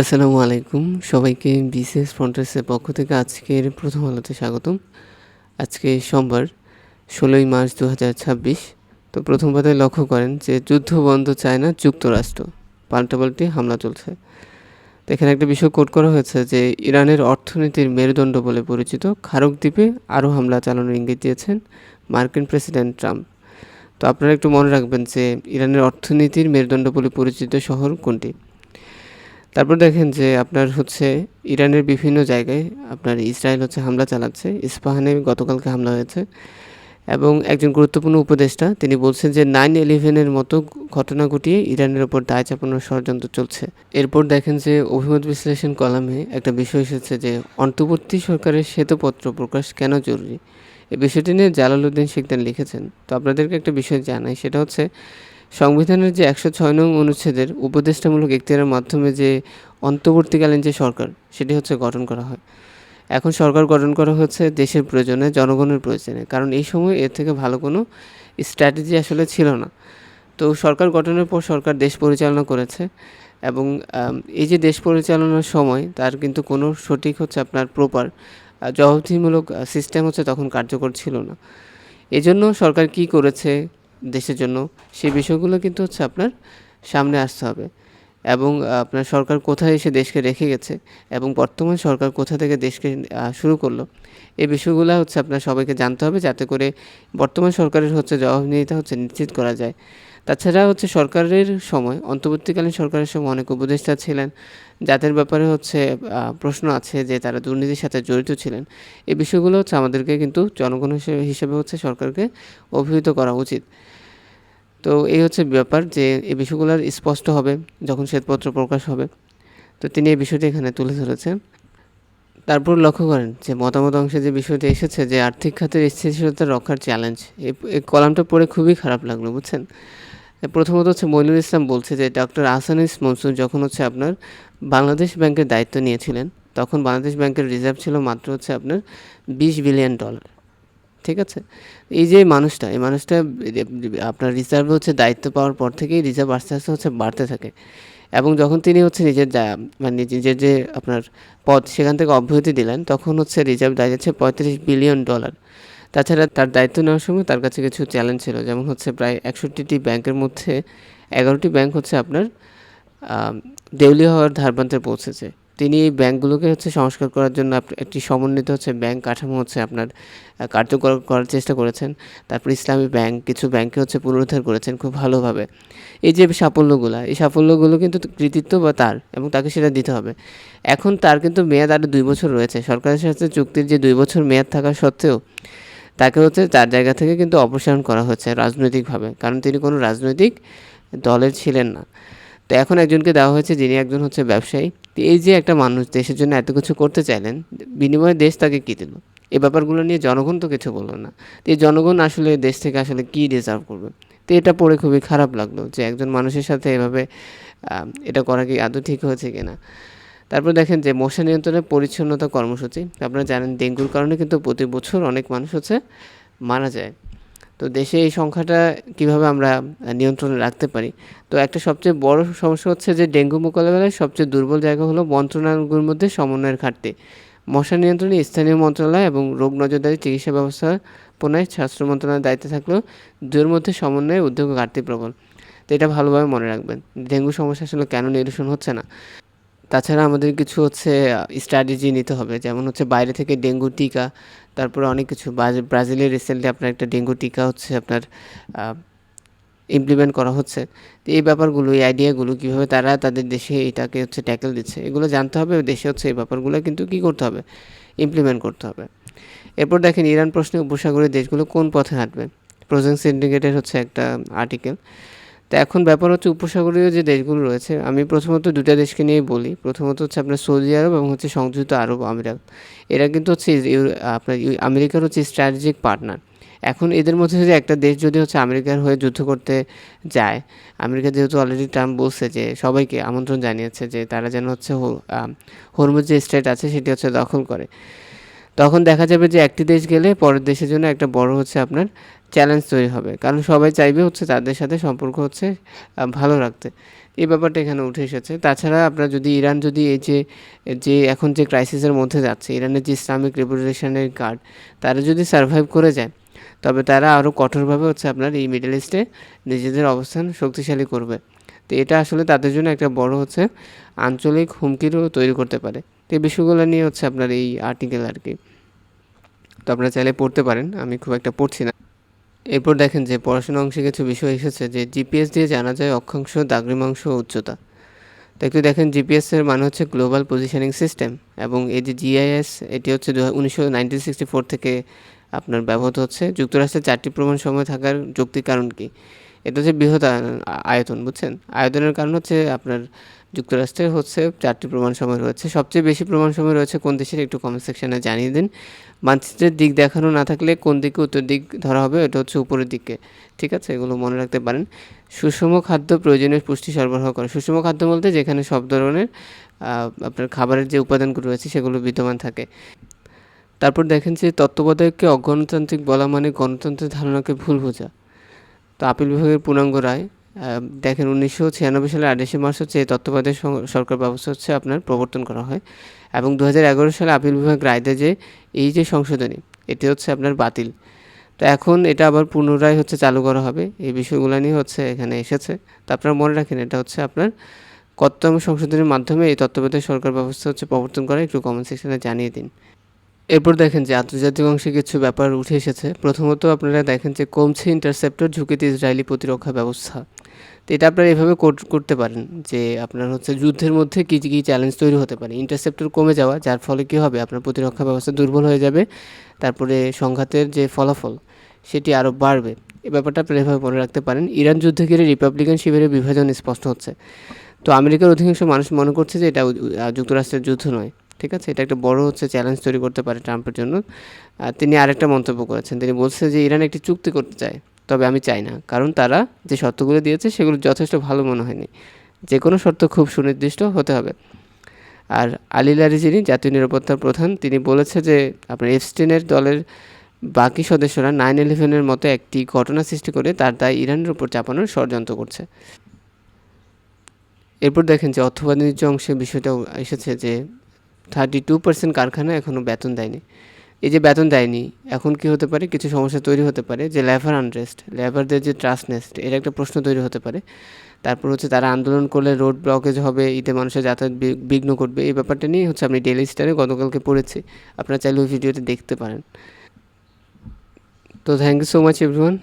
আসসালামু আলাইকুম। সবাইকে বিসিএস ফ্রন্টার্সের পক্ষ থেকে আজকের প্রথম আলোতে স্বাগতম। আজকে সোমবার ১৬ই মার্চ ২০২৬। তো প্রথম পাতায় লক্ষ্য করেন যে যুদ্ধ বন্ধ চায় না যুক্তরাষ্ট্র, পাল্টাপাল্টি হামলা চলছে। তো এখানে একটা বিষয় কোট করা হয়েছে যে ইরানের অর্থনীতির মেরুদণ্ড বলে পরিচিত খারক দ্বীপে আরও হামলা চালানোর ইঙ্গিত দিয়েছেন মার্কিন প্রেসিডেন্ট ট্রাম্প। তো আপনারা একটু মনে রাখবেন যে ইরানের অর্থনীতির মেরুদণ্ড বলে পরিচিত শহর কোনটি। তারপর দেখেন যে আপনার হচ্ছে ইরানের বিভিন্ন জায়গায় আপনার ইসরায়েল হামলা চালাচ্ছে। ইস্পাহানে গতকালকে হামলা হয়েছে এবং একজন গুরুত্বপূর্ণ উপদেষ্টা তিনি বলছেন যে 9/11-এর মতো ঘটনা ঘটিয়ে ইরানের ওপর দায় চাপানোর ষড়যন্ত্র চলছে। এরপর দেখেন যে অভিমত বিশ্লেষণ কলামে একটা বিষয় এসেছে যে অন্তর্বর্তী সরকারের শ্বেতপত্র প্রকাশ কেন জরুরি। এই বিষয়টি নিয়ে জালালউদ্দিন শিকদার লিখেছেন। তো আপনাদেরকে একটা বিষয় জানাই, সেটা হচ্ছে সংবিধানের যে ১০৬ নং অনুচ্ছেদের উপদেষ্টামূলক এখতিয়ারের মাধ্যমে যে অন্তর্বর্তীকালীন যে সরকার সেটি গঠন করা হয়। এখন সরকার গঠন করা হচ্ছে দেশের প্রয়োজনে, জনগণের প্রয়োজনে, কারণ এই সময় এর থেকে ভালো কোনো স্ট্র্যাটেজি আসলে ছিল না। তো সরকার গঠনের পর সরকার দেশ পরিচালনা করেছে এবং এই যে দেশ পরিচালনার সময় তার কিন্তু কোনো সঠিক আপনার প্রপার জবাবদিহিমূলক সিস্টেম তখন কার্যকর ছিল না। এজন্য সরকার কি করেছে দেশের জন্য সেই বিষয়গুলো কিন্তু আপনার সামনে আসতে হবে এবং আপনার সরকার কোথায় এসে দেশকে রেখে গেছে এবং বর্তমান সরকার কোথা থেকে দেশকে শুরু করলো, এই বিষয়গুলো আপনার সবাইকে জানতে হবে, যাতে করে বর্তমান সরকারের জবাবদিহিতা নিশ্চিত করা যায়। তাছাড়া সরকারের সময়, অন্তর্বর্তীকালীন সরকারের সময় অনেক উপদেষ্টা ছিলেন যাদের ব্যাপারে প্রশ্ন আছে যে তারা দুর্নীতির সাথে জড়িত ছিলেন। এই বিষয়গুলো আমাদেরকে কিন্তু জনগণ হিসেবে সরকারকে অভিহিত করা উচিত। তো এই ব্যাপার যে এই বিষয়গুলো স্পষ্ট হবে যখন শ্বেতপত্র প্রকাশ হবে। তো তিনি এই বিষয়টি এখানে তুলে ধরেছেন। তারপর লক্ষ্য করেন যে মতামত অংশে যে বিষয়টি এসেছে যে আর্থিক খাতের স্থিতিশীলতা রক্ষার চ্যালেঞ্জ। এই কলামটা পড়ে খুবই খারাপ লাগলো, বুঝছেন। প্রথমত মইনুল ইসলাম বলছে যে ডক্টর আহসানুস মনসুর যখন আপনার বাংলাদেশ ব্যাংকের দায়িত্ব নিয়েছিলেন তখন বাংলাদেশ ব্যাংকের রিজার্ভ ছিল মাত্র আপনার $20 বিলিয়ন। ঠিক আছে, এই যে মানুষটা, এই মানুষটা আপনার রিজার্ভে দায়িত্ব পাওয়ার পর থেকেই রিজার্ভ আস্তে আস্তে বাড়তে থাকে এবং যখন তিনি নিজের মানে নিজের যে আপনার পদ সেখান থেকে অব্যাহতি দিলেন তখন রিজার্ভ দাঁড়িয়েছে $35 বিলিয়ন। তাছাড়া তার দায়িত্ব নেওয়ার সময় তার কাছে কিছু চ্যালেঞ্জ ছিল, যেমন প্রায় ৬১টি ব্যাংকের মধ্যে ১১টি ব্যাংক আপনার দেউলিয়া হওয়ার ধারপ্রান্তে পৌঁছেছে। তিনি এই ব্যাংকগুলোকে সংস্কার করার জন্য একটি সমন্বিত ব্যাংক কাঠামো আপনার কার্যকর করার চেষ্টা করেছেন। তারপর ইসলামী ব্যাংক, কিছু ব্যাংকে পুনরুদ্ধার করেছেন খুব ভালোভাবে। এই যে সাফল্যগুলো, এই সাফল্যগুলো কিন্তু কৃতিত্ব বা তার, এবং তাকে সেটা দিতে হবে। এখন তার কিন্তু মেয়াদ আরও ২ বছর রয়েছে। সরকারের সাথে চুক্তির যে ২ বছর মেয়াদ থাকা সত্ত্বেও তাকে তার জায়গা থেকে কিন্তু অপসারণ করা হয়েছে রাজনৈতিকভাবে, কারণ তিনি কোনো রাজনৈতিক দলের ছিলেন না। তো এখন একজনকে দেওয়া হয়েছে যিনি একজন ব্যবসায়ী। তো এই যে একটা মানুষ দেশের জন্য এত কিছু করতে চাইলেন, বিনিময়ে দেশ তাকে কী দিল, এই ব্যাপারগুলো নিয়ে জনগণ তো কিছু বললো না। তো এই জনগণ আসলে দেশ থেকে কী ডিজার্ভ করবে। তো এটা পড়ে খুবই খারাপ লাগলো যে একজন মানুষের সাথে এভাবে এটা করা কি আদৌ ঠিক হয়েছে কিনা। তারপর দেখেন যে মশা নিয়ন্ত্রণে পরিচ্ছন্নতা কর্মসূচি। আপনারা জানেন ডেঙ্গুর কারণে কিন্তু প্রতি বছর অনেক মানুষ মারা যায়। তো দেশে এই সংখ্যাটা কীভাবে আমরা নিয়ন্ত্রণে রাখতে পারি। তো একটা সবচেয়ে বড় সমস্যা যে ডেঙ্গু মোকাবেলায় সবচেয়ে দুর্বল জায়গা হলো মন্ত্রণালয়গুলোর মধ্যে সমন্বয়ের ঘাটতি। মশা নিয়ন্ত্রণে স্থানীয় মন্ত্রণালয় এবং রোগ নজরদারি চিকিৎসা ব্যবস্থাপনায় স্বাস্থ্য মন্ত্রণালয়ের দায়িত্বে থাকলেও দুয়ের মধ্যে সমন্বয়ে উদ্যোগ ঘাটতি প্রবল। তো এটা ভালোভাবে মনে রাখবেন, ডেঙ্গু সমস্যা আসলে কেন নিরসন হচ্ছে না। তাছাড়া আমাদের কিছু স্ট্র্যাটেজি নিতে হবে, যেমন বাইরে থেকে ডেঙ্গু টিকা, তারপরে অনেক কিছু। ব্রাজিলে রিসেন্টলি আপনার একটা ডেঙ্গু টিকা আপনার ইমপ্লিমেন্ট করা হচ্ছে। তো এই ব্যাপারগুলো, এই আইডিয়াগুলো কীভাবে তারা তাদের দেশে এটাকে ট্যাকেল দিচ্ছে, এগুলো জানতে হবে। দেশে এই ব্যাপারগুলো কিন্তু কী করতে হবে, ইমপ্লিমেন্ট করতে হবে। এরপর দেখেন ইরান প্রশ্নে উপসাগরীয় দেশগুলো কোন পথে হাঁটবে। প্রজেং সিন্ডিকেটের একটা আর্টিকেল। তো এখন ব্যাপার উপসাগরীয় যে দেশগুলো রয়েছে, আমি প্রথমত দুটা দেশকে নিয়ে বলি। প্রথমত আপনার সৌদি আরব এবং সংযুক্ত আরব আমিরাত। এরা কিন্তু আপনার আমেরিকার স্ট্র্যাটেজিক পার্টনার। এখন এদের মধ্যে যদি একটা দেশ যদি আমেরিকার হয়ে যুদ্ধ করতে যায়, আমেরিকা যেহেতু অলরেডি ট্রাম্প বলছে যে সবাইকে আমন্ত্রণ জানিয়েছে যে তারা যেন হরমুজ যে স্ট্রেট আছে সেটি দখল করে, তখন দেখা যাবে যে একটি দেশ গেলে পরের দেশের জন্য একটা বড় আপনার চ্যালেঞ্জ তৈরি হবে, কারণ সবাই চাইবে তাদের সাথে সম্পর্ক ভালো রাখতে। এই ব্যাপারটা এখানে উঠে এসেছে। তাছাড়া আপনার যদি ইরান যদি এই যে এখন যে ক্রাইসিসের মধ্যে যাচ্ছে, ইরানের যে ইসলামিক রেভলিউশনারি গার্ড তারা যদি সার্ভাইভ করে যায়, তবে তারা আরও কঠোরভাবে হচ্ছে আপনার এই মিডল ইস্টে নিজেদের অবস্থান শক্তিশালী করবে। তো এটা আসলে তাদের জন্য একটা বড় হচ্ছে আঞ্চলিক হুমকিরও তৈরি করতে পারে। তো এই বিষয়গুলো নিয়ে হচ্ছে আপনার এই আর্টিকেল আর কি। তো আপনারা চাইলে পড়তে পারেন, আমি খুব একটা পড়ছি না। এরপর দেখেন যে পড়াশোনা অংশে কিছু বিষয় এসেছে যে জিপিএস দিয়ে জানা যায় অক্ষাংশ, দ্রাঘিমাংশ, উচ্চতা। তো একটু দেখেন জিপিএসের মানে হচ্ছে গ্লোবাল পজিশনিং সিস্টেম, এবং এই যে জিআইএস এটি হচ্ছে 1964 থেকে আপনার ব্যবহৃত হচ্ছে। যুক্তরাষ্ট্রের 4টি প্রমাণ সময় থাকার যৌক্তিক কারণ কি? এটা হচ্ছে বৃহৎ আয়তন, বুঝছেন? আয়তনের কারণ হচ্ছে আপনার যুক্তরাষ্ট্রের হচ্ছে 4টি প্রমাণ সময় রয়েছে। সবচেয়ে বেশি প্রমাণ সময় রয়েছে কোন দেশের, একটু কমেন্ট সেকশনে জানিয়ে দিন। মানচিত্রের দিক দেখানো না থাকলে কোন দিকে উত্তর দিক ধরা হবে? এটা হচ্ছে উপরের দিকে। ঠিক আছে, এগুলো মনে রাখতে পারেন। সুষম খাদ্য প্রয়োজনীয় পুষ্টি সরবরাহ করে। সুষম খাদ্য বলতে যেখানে সব ধরনের আপনার খাবারের যে উপাদানগুলো রয়েছে সেগুলো বিদ্যমান থাকে। তারপর দেখেন যে তত্ত্বাবধায়ককে অগণতান্ত্রিক বলা মানে গণতন্ত্রের ধারণাকে ভুল বোঝা। তো আপিল বিভাগের পূর্ণাঙ্গ রায় দেখেন 1996 সালের 28 মার্চ হচ্ছে এই তত্ত্বাবধায়ক সরকার ব্যবস্থা হচ্ছে আপনার প্রবর্তন করা হয়, এবং 2011 সালে আপিল বিভাগ রায় দেয় যে এই যে সংশোধনী এটি হচ্ছে আপনার বাতিল। তো এখন এটা আবার পুনরায় হচ্ছে চালু করা হবে। এই বিষয়গুলো নিয়ে হচ্ছে এখানে এসেছে। তো আপনারা মনে রাখেন এটা হচ্ছে আপনার কততম সংশোধনের মাধ্যমে এই তত্ত্বাবধায়ক সরকার ব্যবস্থা হচ্ছে প্রবর্তন করা, একটু কমেন্ট সেকশনে জানিয়ে দিন। এরপর দেখেন যে আন্তর্জাতিক অংশে কিছু ব্যাপার উঠে এসেছে। প্রথমত আপনারা দেখেন যে কমছে ইন্টারসেপ্টর ঝুঁকিতে ইসরায়েলি প্রতিরক্ষা ব্যবস্থা। তো এটা আপনারা এভাবে করতে পারেন যে আপনার হচ্ছে যুদ্ধের মধ্যে কী কী চ্যালেঞ্জ তৈরি হতে পারে। ইন্টারসেপ্টর কমে যাওয়া, যার ফলে কী হবে, আপনার প্রতিরক্ষা ব্যবস্থা দুর্বল হয়ে যাবে। তারপরে সংঘাতের যে ফলাফল সেটি আরও বাড়বে। এই ব্যাপারটা আপনারা এভাবে মনে রাখতে পারেন। ইরান যুদ্ধে ঘিরে রিপাবলিকান শিবিরের বিভাজন স্পষ্ট হচ্ছে। তো আমেরিকার অধিকাংশ মানুষ মনে করছে যে এটা যুক্তরাষ্ট্রের যুদ্ধ নয়। ঠিক আছে, এটা একটা বড় হচ্ছে চ্যালেঞ্জ তৈরি করতে পারে ট্রাম্পের জন্য। তিনি আরেকটা মন্তব্য করেছেন, তিনি বলছেন যে ইরান একটি চুক্তি করতে চায়, তবে আমি চাই না, কারণ তারা যে শর্তগুলো দিয়েছে সেগুলো যথেষ্ট ভালো মনে হয়নি। যে কোনো শর্ত খুব সুনির্দিষ্ট হতে হবে। আর আলী লারিজিনি জাতীয় নিরাপত্তার প্রধান, তিনি বলেছে যে আপনার এফস্টিনের দলের বাকি সদস্যরা 9/11-এর মতো একটি ঘটনা সৃষ্টি করে তার দায় ইরানের উপর চাপানোর ষড়যন্ত্র করছে। এরপর দেখেন যে অর্থ বাণিজ্য অংশে বিষয়টাও এসেছে যে 32% কারখানা এখনও বেতন দেয়নি। এই যে বেতন দেয়নি, এখন কি হতে পারে, কিছু সমস্যা তৈরি হতে পারে, যে লেবার আনরেস্ট, লেবারদের যে ট্রাস্টনেস, এর একটা প্রশ্ন তৈরি হতে পারে। তারপর হচ্ছে তারা আন্দোলন করলে রোড ব্লকেজ হবে, ঈদে মানুষের যাতায়াত বিঘ্ন করবে। এই ব্যাপারটা নিয়ে হচ্ছে আমি ডেইলি স্টারে গতকালকে পড়েছি, আপনারা চাইলে ওই ভিডিওতে দেখতে পারেন। তো thank you so much everyone.